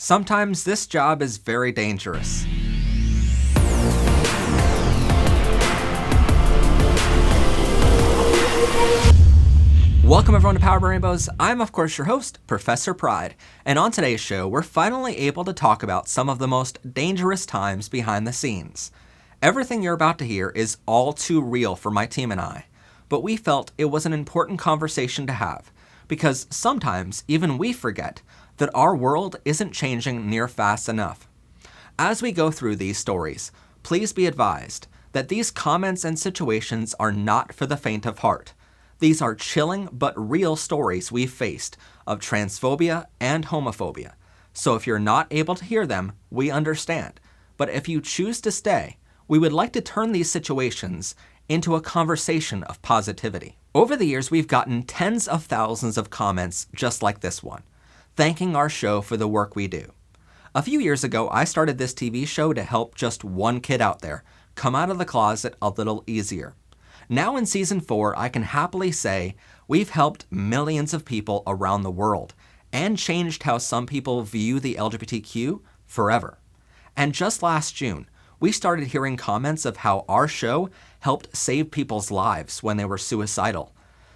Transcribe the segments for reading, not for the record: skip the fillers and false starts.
Sometimes this job is very dangerous. Welcome everyone to Powered by Rainbows. I'm of course your host, Professor Pride, and on today's show, we're finally able to talk about some of the most dangerous times behind the scenes. Everything you're about to hear is all too real for my team and I, but we felt it was an important conversation to have, because sometimes even we forget that our world isn't changing near fast enough. As we go through these stories, please be advised that these comments and situations are not for the faint of heart. These are chilling but real stories we've faced of transphobia and homophobia. So if you're not able to hear them, we understand. But if you choose to stay, we would like to turn these situations into a conversation of positivity. Over the years, we've gotten tens of thousands of comments just like this one, thanking our show for the work we do. A few years ago, I started this TV show to help just one kid out there come out of the closet a little easier. Now in season 4, I can happily say we've helped millions of people around the world and changed how some people view the LGBTQ forever. And just last June, we started hearing comments of how our show helped save people's lives when they were suicidal.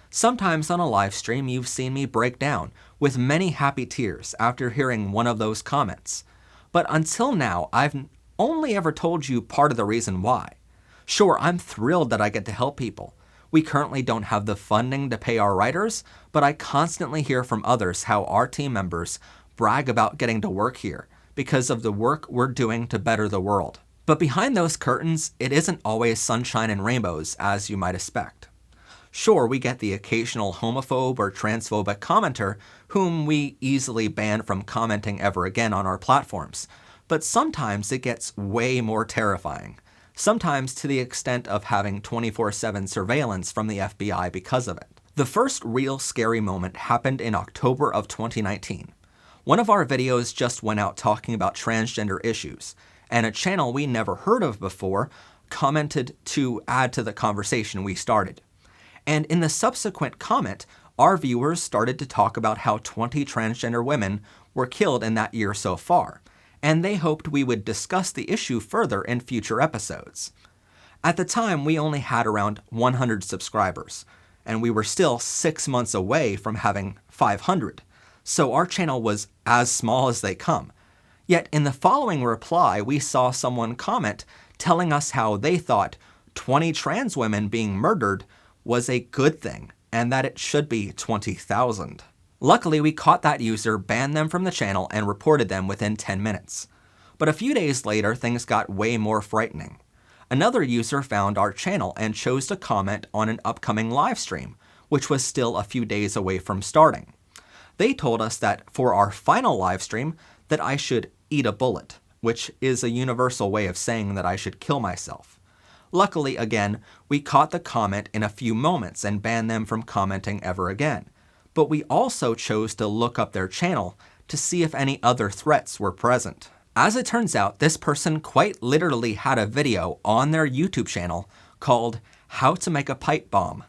Sometimes on a live stream, you've seen me break down with many happy tears after hearing one of those comments. But until now, I've only ever told you part of the reason why. Sure, I'm thrilled that I get to help people. We currently don't have the funding to pay our writers, but I constantly hear from others how our team members brag about getting to work here because of the work we're doing to better the world. But behind those curtains, it isn't always sunshine and rainbows, as you might expect. Sure, we get the occasional homophobe or transphobic commenter whom we easily ban from commenting ever again on our platforms, but sometimes it gets way more terrifying. Sometimes to the extent of having 24/7 surveillance from the FBI because of it. The first real scary moment happened in October of 2019. One of our videos just went out talking about transgender issues, and a channel we never heard of before commented to add to the conversation we started. And in the subsequent comment, our viewers started to talk about how 20 transgender women were killed in that year so far, and they hoped we would discuss the issue further in future episodes. At the time, we only had around 100 subscribers, and we were still 6 months away from having 500, so our channel was as small as they come. Yet in the following reply, we saw someone comment telling us how they thought 20 trans women being murdered was a good thing, and that it should be 20,000. Luckily, we caught that user, banned them from the channel, and reported them within 10 minutes. But a few days later, things got way more frightening. Another user found our channel and chose to comment on an upcoming live stream, which was still a few days away from starting. They told us that for our final live stream, that I should eat a bullet, which is a universal way of saying that I should kill myself. Luckily, again, we caught the comment in a few moments and banned them from commenting ever again. But we also chose to look up their channel to see if any other threats were present. As it turns out, this person quite literally had a video on their YouTube channel called How to Make a Pipe Bomb.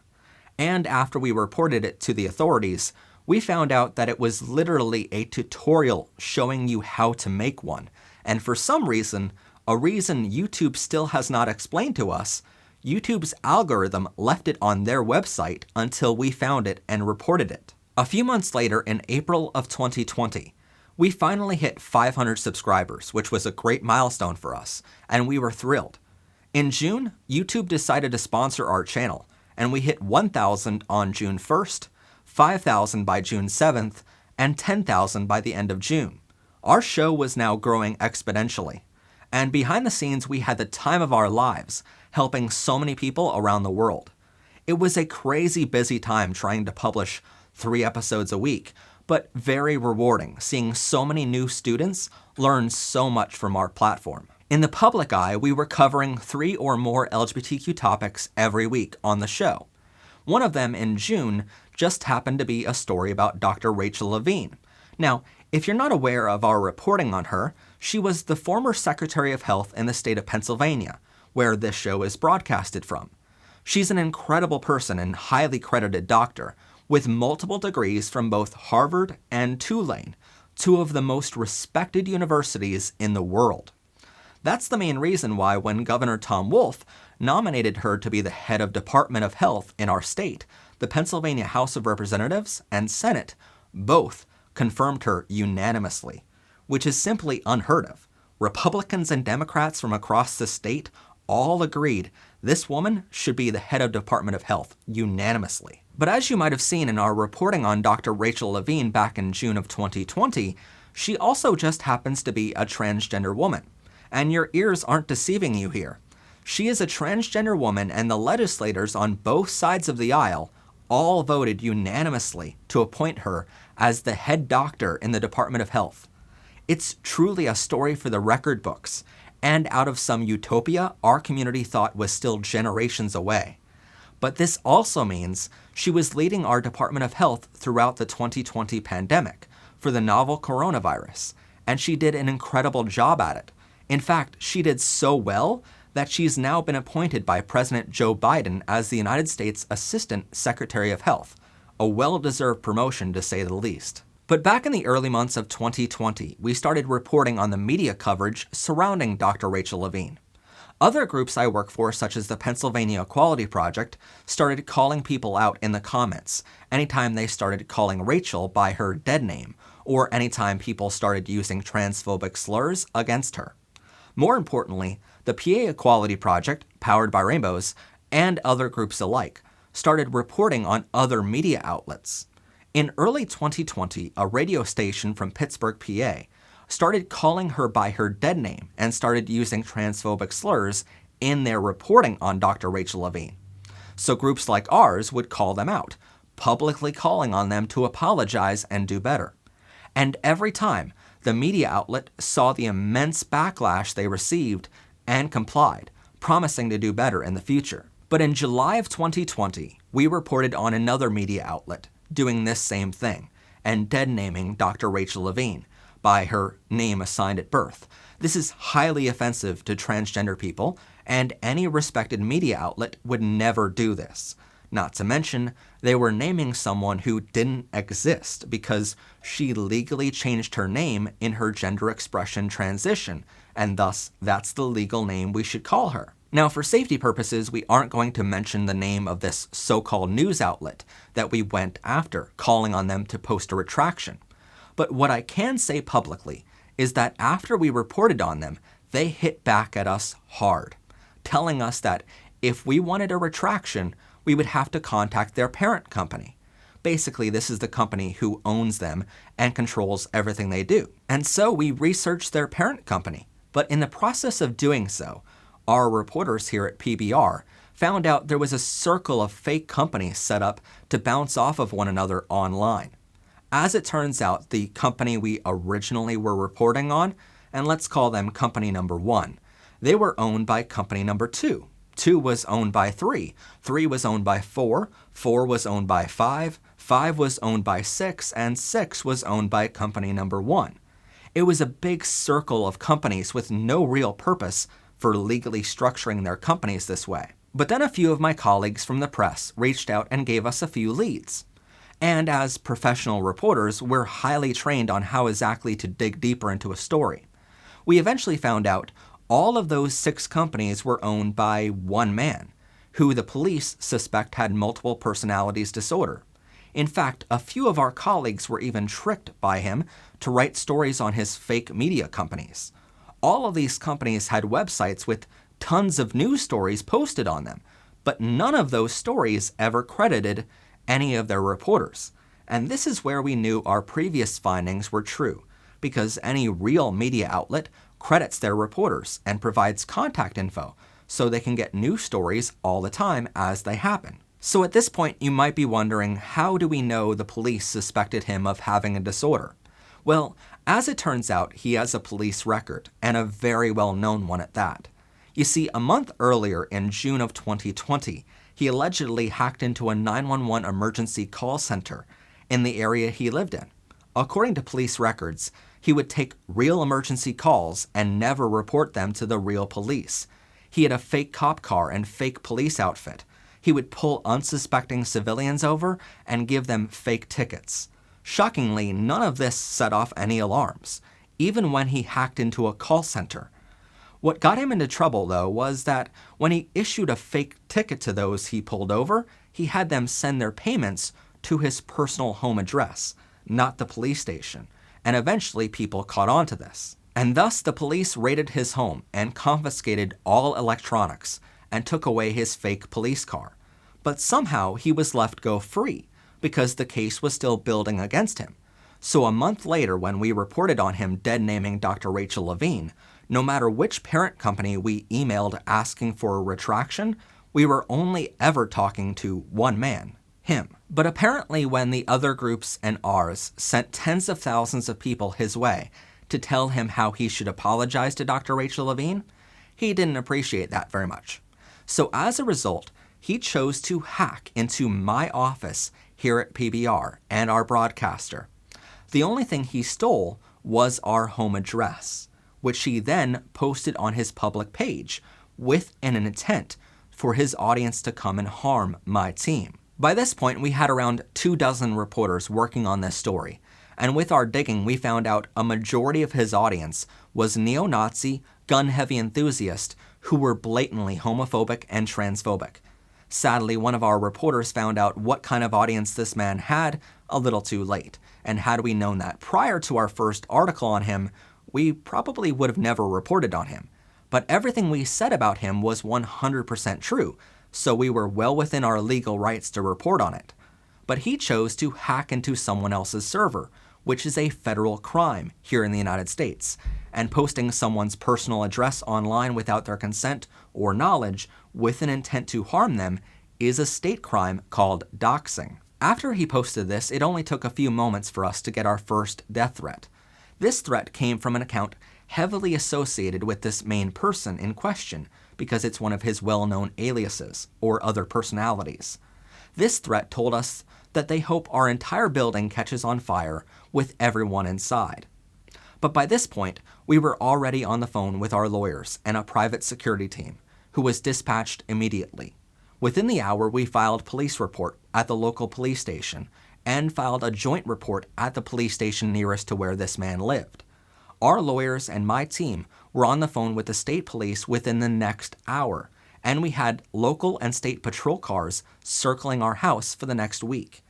And after we reported it to the authorities, we found out that it was literally a tutorial showing you how to make one. And for some reason, a reason YouTube still has not explained to us, YouTube's algorithm left it on their website until we found it and reported it. A few months later, in April of 2020, we finally hit 500 subscribers, which was a great milestone for us, and we were thrilled. In June, YouTube decided to sponsor our channel, and we hit 1,000 on June 1st, 5,000 by June 7th, and 10,000 by the end of June. Our show was now growing exponentially. And behind the scenes, we had the time of our lives, helping so many people around the world. It was a crazy busy time trying to publish 3 episodes a week, but very rewarding, seeing so many new students learn so much from our platform. In the public eye, we were covering 3 or more LGBTQ topics every week on the show. One of them in June just happened to be a story about Dr. Rachel Levine. Now, if you're not aware of our reporting on her, she was the former Secretary of Health in the state of Pennsylvania, where this show is broadcasted from. She's an incredible person and highly credited doctor, with multiple degrees from both Harvard and Tulane, two of the most respected universities in the world. That's the main reason why when Governor Tom Wolf nominated her to be the head of Department of Health in our state, the Pennsylvania House of Representatives and Senate both confirmed her unanimously, which is simply unheard of. Republicans and Democrats from across the state all agreed this woman should be the head of Department of Health unanimously. But as you might have seen in our reporting on Dr. Rachel Levine back in June of 2020, she also just happens to be a transgender woman. And your ears aren't deceiving you here. She is a transgender woman, and the legislators on both sides of the aisle all voted unanimously to appoint her as the head doctor in the Department of Health. It's truly a story for the record books, and out of some utopia our community thought was still generations away. But this also means she was leading our Department of Health throughout the 2020 pandemic for the novel coronavirus, and she did an incredible job at it. In fact, she did so well that she's now been appointed by President Joe Biden as the United States Assistant Secretary of Health, a well-deserved promotion to say the least. But back in the early months of 2020, we started reporting on the media coverage surrounding Dr. Rachel Levine. Other groups I work for, such as the Pennsylvania Equality Project, started calling people out in the comments anytime they started calling Rachel by her dead name, or anytime people started using transphobic slurs against her. More importantly, the PA Equality Project, powered by Rainbows, and other groups alike, started reporting on other media outlets. In early 2020, a radio station from Pittsburgh, PA, started calling her by her dead name and started using transphobic slurs in their reporting on Dr. Rachel Levine. So groups like ours would call them out, publicly calling on them to apologize and do better. And every time, the media outlet saw the immense backlash they received and complied, promising to do better in the future. But in July of 2020, we reported on another media outlet doing this same thing and dead-naming Dr. Rachel Levine by her name assigned at birth. This is highly offensive to transgender people, and any respected media outlet would never do this. Not to mention, they were naming someone who didn't exist because she legally changed her name in her gender expression transition, and thus that's the legal name we should call her. Now, for safety purposes, we aren't going to mention the name of this so-called news outlet that we went after, calling on them to post a retraction. But what I can say publicly is that after we reported on them, they hit back at us hard, telling us that if we wanted a retraction, we would have to contact their parent company. Basically, this is the company who owns them and controls everything they do. And so we researched their parent company. But in the process of doing so, our reporters here at PBR found out there was a circle of fake companies set up to bounce off of one another online. As it turns out, the company we originally were reporting on, and let's call them company number 1, they were owned by company number 2. 2 was owned by 3, 3 was owned by 4, 4 was owned by 5, 5 was owned by 6, and 6 was owned by company number 1. It was a big circle of companies with no real purpose for legally structuring their companies this way. But then a few of my colleagues from the press reached out and gave us a few leads. And as professional reporters, we're highly trained on how exactly to dig deeper into a story. We eventually found out all of those 6 companies were owned by one man, who the police suspect had multiple personalities disorder. In fact, a few of our colleagues were even tricked by him to write stories on his fake media companies. All of these companies had websites with tons of news stories posted on them, but none of those stories ever credited any of their reporters. And this is where we knew our previous findings were true, because any real media outlet credits their reporters and provides contact info so they can get news stories all the time as they happen. So at this point, you might be wondering, how do we know the police suspected him of having a disorder? Well, as it turns out, he has a police record, and a very well-known one at that. You see, a month earlier, in June of 2020, he allegedly hacked into a 911 emergency call center in the area he lived in. According to police records, he would take real emergency calls and never report them to the real police. He had a fake cop car and fake police outfit. He would pull unsuspecting civilians over and give them fake tickets. Shockingly, none of this set off any alarms, even when he hacked into a call center. What got him into trouble, though, was that when he issued a fake ticket to those he pulled over, he had them send their payments to his personal home address, not the police station, and eventually people caught on to this. And thus the police raided his home and confiscated all electronics and took away his fake police car. But somehow he was left go free because the case was still building against him. So a month later, when we reported on him dead-naming Dr. Rachel Levine, no matter which parent company we emailed asking for a retraction, we were only ever talking to one man, him. But apparently when the other groups and ours sent tens of thousands of people his way to tell him how he should apologize to Dr. Rachel Levine, he didn't appreciate that very much. So as a result, he chose to hack into my office here at PBR and our broadcaster. The only thing he stole was our home address, which he then posted on his public page with an intent for his audience to come and harm my team. By this point, we had around 24 reporters working on this story, and with our digging, we found out a majority of his audience was neo-Nazi, gun-heavy enthusiasts who were blatantly homophobic and transphobic. Sadly, one of our reporters found out what kind of audience this man had a little too late, and had we known that prior to our first article on him, we probably would have never reported on him. But everything we said about him was 100% true, so we were well within our legal rights to report on it. But he chose to hack into someone else's server, which is a federal crime here in the United States, and posting someone's personal address online without their consent or knowledge with an intent to harm them is a state crime called doxing. After he posted this, it only took a few moments for us to get our first death threat. This threat came from an account heavily associated with this main person in question because it's one of his well-known aliases or other personalities. This threat told us that they hope our entire building catches on fire with everyone inside. But by this point, we were already on the phone with our lawyers and a private security team, who was dispatched immediately. Within the hour, we filed police report at the local police station and filed a joint report at the police station nearest to where this man lived. Our lawyers and my team were on the phone with the state police within the next hour, and we had local and state patrol cars circling our house for the next week.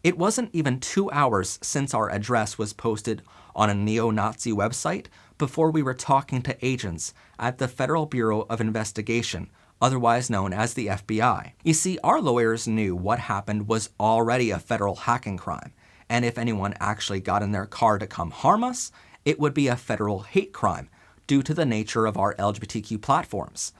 It wasn't even 2 hours since our address was posted on a neo-Nazi website before we were talking to agents at the Federal Bureau of Investigation, otherwise known as the FBI. You see, our lawyers knew what happened was already a federal hacking crime, and if anyone actually got in their car to come harm us, it would be a federal hate crime due to the nature of our LGBTQ platforms.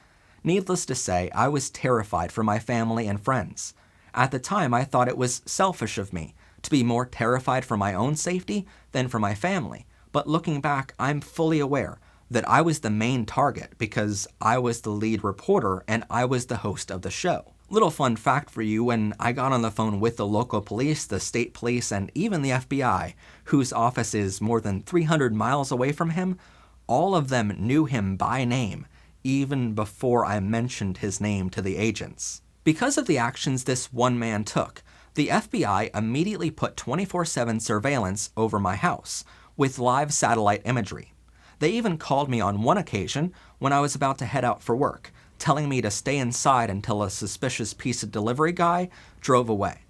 Needless to say, I was terrified for my family and friends. At the time, I thought it was selfish of me to be more terrified for my own safety than for my family. But looking back, I'm fully aware that I was the main target because I was the lead reporter and I was the host of the show. Little fun fact for you, when I got on the phone with the local police, the state police, and even the FBI, whose office is more than 300 miles away from him, all of them knew him by name, even before I mentioned his name to the agents. Because of the actions this one man took, the FBI immediately put 24/7 surveillance over my house, with live satellite imagery. They even called me on one occasion when I was about to head out for work, telling me to stay inside until a suspicious pizza delivery guy drove away.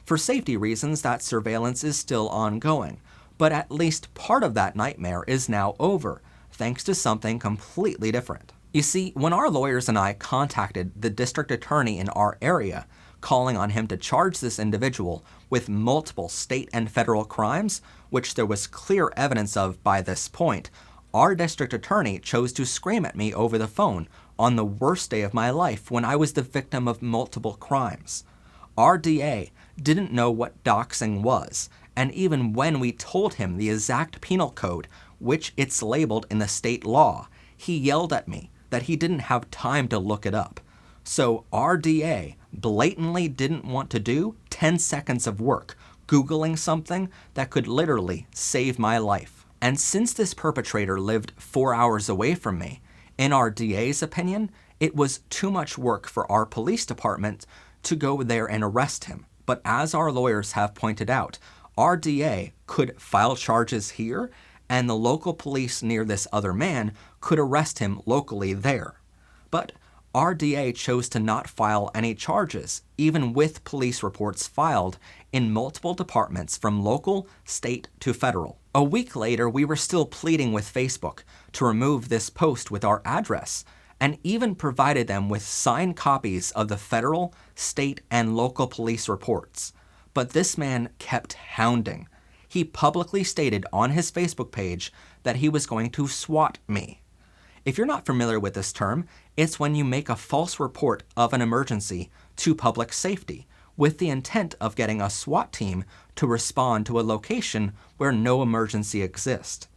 For safety reasons, that surveillance is still ongoing, but at least part of that nightmare is now over, thanks to something completely different. You see, when our lawyers and I contacted the district attorney in our area, calling on him to charge this individual with multiple state and federal crimes, which there was clear evidence of by this point, our district attorney chose to scream at me over the phone on the worst day of my life when I was the victim of multiple crimes. Our DA didn't know what doxing was, and even when we told him the exact penal code, which it's labeled in the state law, he yelled at me that he didn't have time to look it up. So our DA blatantly didn't want to do 10 seconds of work Googling something that could literally save my life. And since this perpetrator lived 4 hours away from me, in our DA's opinion, it was too much work for our police department to go there and arrest him. But as our lawyers have pointed out, our DA could file charges here, and the local police near this other man could arrest him locally there. But our DA chose to not file any charges, even with police reports filed in multiple departments from local, state, to federal. A week later, we were still pleading with Facebook to remove this post with our address, and even provided them with signed copies of the federal, state, and local police reports. But this man kept hounding. He publicly stated on his Facebook page that he was going to SWAT me. If you're not familiar with this term, it's when you make a false report of an emergency to public safety with the intent of getting a SWAT team to respond to a location where no emergency exists.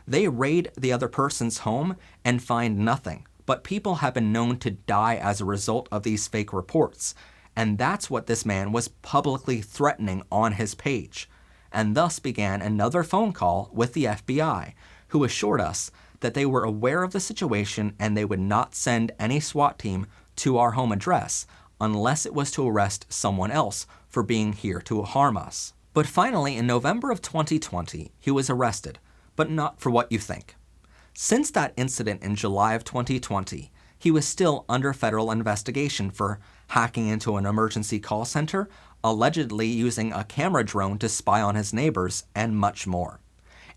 They raid the other person's home and find nothing, but people have been known to die as a result of these fake reports, and that's what this man was publicly threatening on his page, and thus began another phone call with the FBI, who assured us that they were aware of the situation and they would not send any SWAT team to our home address unless it was to arrest someone else for being here to harm us. But finally, in November of 2020, he was arrested, but not for what you think. Since that incident in July of 2020, he was still under federal investigation for hacking into an emergency call center, allegedly using a camera drone to spy on his neighbors, and much more.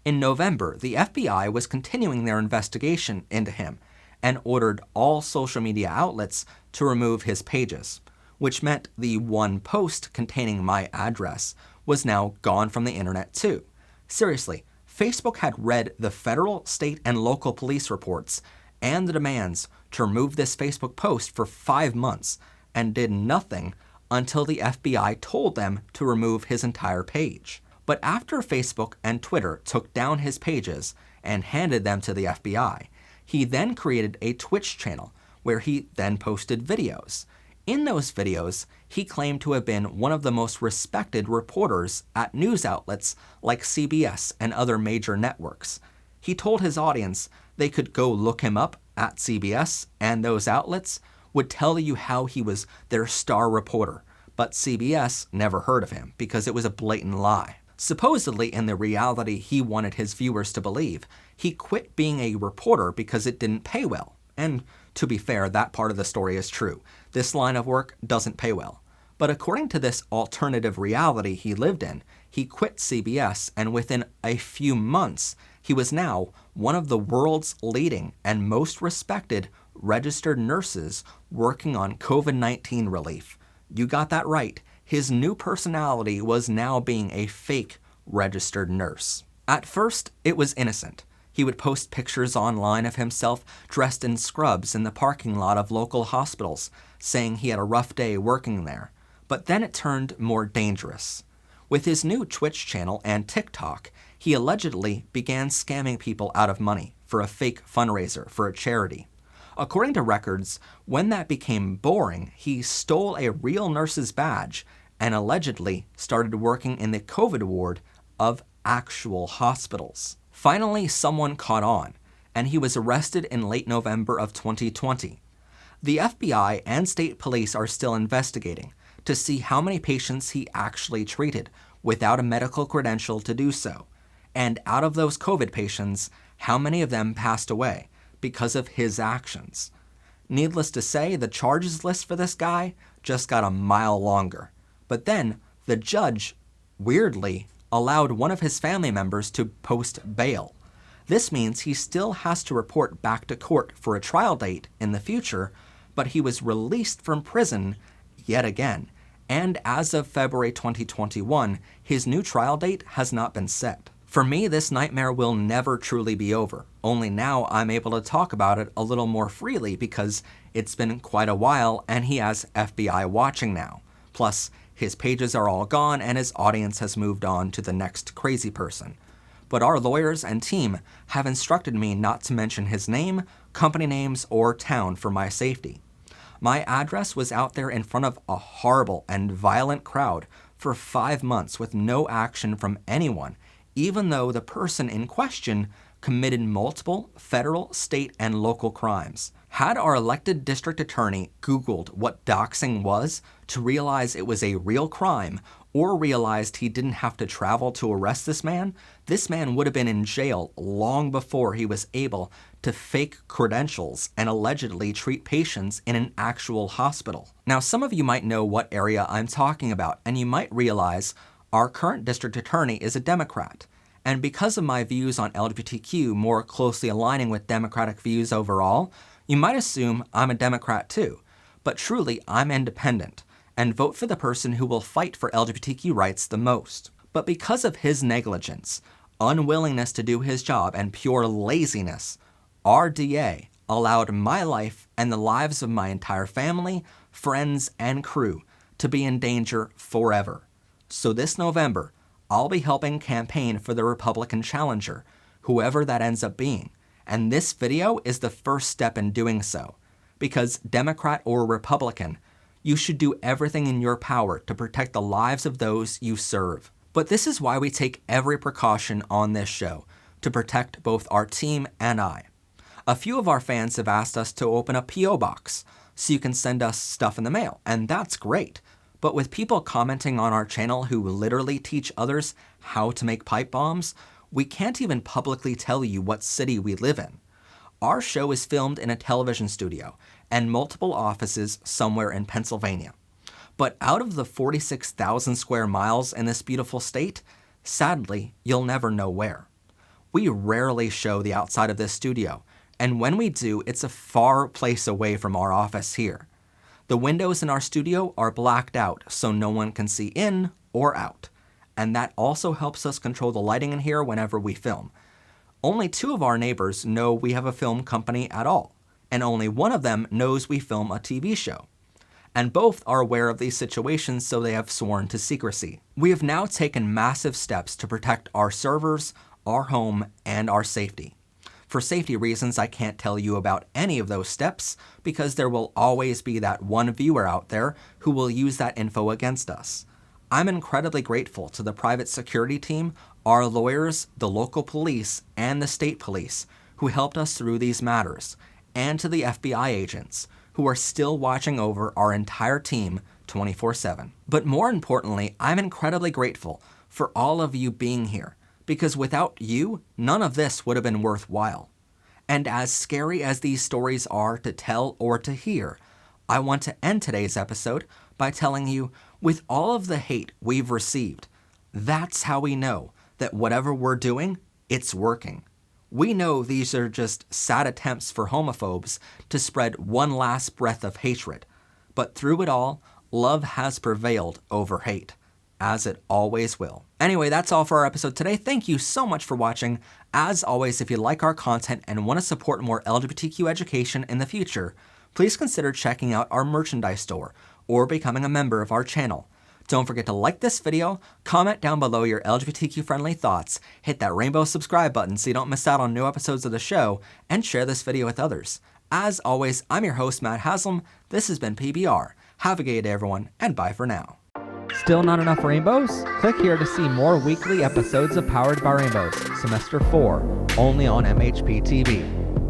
In November, the FBI was continuing their investigation into him and ordered all social media outlets to remove his pages, which meant the one post containing my address was now gone from the internet too. Seriously, Facebook had read the federal, state, and local police reports and the demands to remove this Facebook post for 5 months and did nothing until the FBI told them to remove his entire page. But after Facebook and Twitter took down his pages and handed them to the FBI, he then created a Twitch channel where he then posted videos. In those videos, he claimed to have been one of the most respected reporters at news outlets like CBS and other major networks. He told his audience they could go look him up at CBS, and those outlets would tell you how he was their star reporter, but CBS never heard of him because it was a blatant lie. Supposedly, in the reality he wanted his viewers to believe, he quit being a reporter because it didn't pay well. And to be fair, that part of the story is true. This line of work doesn't pay well. But according to this alternative reality he lived in, he quit CBS, and within a few months, he was now one of the world's leading and most respected registered nurses working on COVID-19 relief. You got that right. His new personality was now being a fake registered nurse. At first, it was innocent. He would post pictures online of himself dressed in scrubs in the parking lot of local hospitals, saying he had a rough day working there. But then it turned more dangerous. With his new Twitch channel and TikTok, he allegedly began scamming people out of money for a fake fundraiser for a charity. According to records, when that became boring, he stole a real nurse's badge and allegedly started working in the COVID ward of actual hospitals. Finally, someone caught on, and he was arrested in late November of 2020. The FBI and state police are still investigating to see how many patients he actually treated without a medical credential to do so, and out of those COVID patients, how many of them passed away because of his actions. Needless to say, the charges list for this guy just got a mile longer. But then, the judge, weirdly, allowed one of his family members to post bail. This means he still has to report back to court for a trial date in the future, but he was released from prison yet again. And as of February 2021, his new trial date has not been set. For me, this nightmare will never truly be over, only now I'm able to talk about it a little more freely because it's been quite a while and he has FBI watching now. Plus, his pages are all gone and his audience has moved on to the next crazy person. But our lawyers and team have instructed me not to mention his name, company names, or town for my safety. My address was out there in front of a horrible and violent crowd for 5 months with no action from anyone, even though the person in question committed multiple federal, state, and local crimes. Had our elected district attorney Googled what doxing was to realize it was a real crime, or realized he didn't have to travel to arrest this man would have been in jail long before he was able to fake credentials and allegedly treat patients in an actual hospital. Now, some of you might know what area I'm talking about, and you might realize our current district attorney is a Democrat. And because of my views on LGBTQ more closely aligning with Democratic views overall, you might assume I'm a Democrat too. But truly, I'm independent and vote for the person who will fight for LGBTQ rights the most. But because of his negligence, unwillingness to do his job, and pure laziness, our DA allowed my life and the lives of my entire family, friends, and crew to be in danger forever. So this November, I'll be helping campaign for the Republican challenger, whoever that ends up being. And this video is the first step in doing so. Because Democrat or Republican, you should do everything in your power to protect the lives of those you serve. But this is why we take every precaution on this show, to protect both our team and I. A few of our fans have asked us to open a P.O. box so you can send us stuff in the mail, and that's great. But with people commenting on our channel who literally teach others how to make pipe bombs, we can't even publicly tell you what city we live in. Our show is filmed in a television studio and multiple offices somewhere in Pennsylvania. But out of the 46,000 square miles in this beautiful state, sadly, you'll never know where. We rarely show the outside of this studio, and when we do, it's a far place away from our office here. The windows in our studio are blacked out so no one can see in or out, and that also helps us control the lighting in here whenever we film. Only 2 of our neighbors know we have a film company at all, and only one of them knows we film a TV show. And both are aware of these situations, so they have sworn to secrecy. We have now taken massive steps to protect our servers, our home, and our safety. For safety reasons, I can't tell you about any of those steps because there will always be that one viewer out there who will use that info against us. I'm incredibly grateful to the private security team, our lawyers, the local police, and the state police who helped us through these matters, and to the FBI agents who are still watching over our entire team 24/7. But more importantly, I'm incredibly grateful for all of you being here, because without you, none of this would have been worthwhile. And as scary as these stories are to tell or to hear, I want to end today's episode by telling you, with all of the hate we've received, that's how we know that whatever we're doing, it's working. We know these are just sad attempts for homophobes to spread one last breath of hatred, but through it all, love has prevailed over hate, as it always will. Anyway, that's all for our episode today. Thank you so much for watching. As always, if you like our content and want to support more LGBTQ education in the future, please consider checking out our merchandise store or becoming a member of our channel. Don't forget to like this video, comment down below your LGBTQ-friendly thoughts, hit that rainbow subscribe button so you don't miss out on new episodes of the show, and share this video with others. As always, I'm your host, Matt Haslam. This has been PBR. Have a gay day, everyone, and bye for now. Still not enough rainbows? Click here to see more weekly episodes of Powered by Rainbows, Semester 4, only on MHP TV.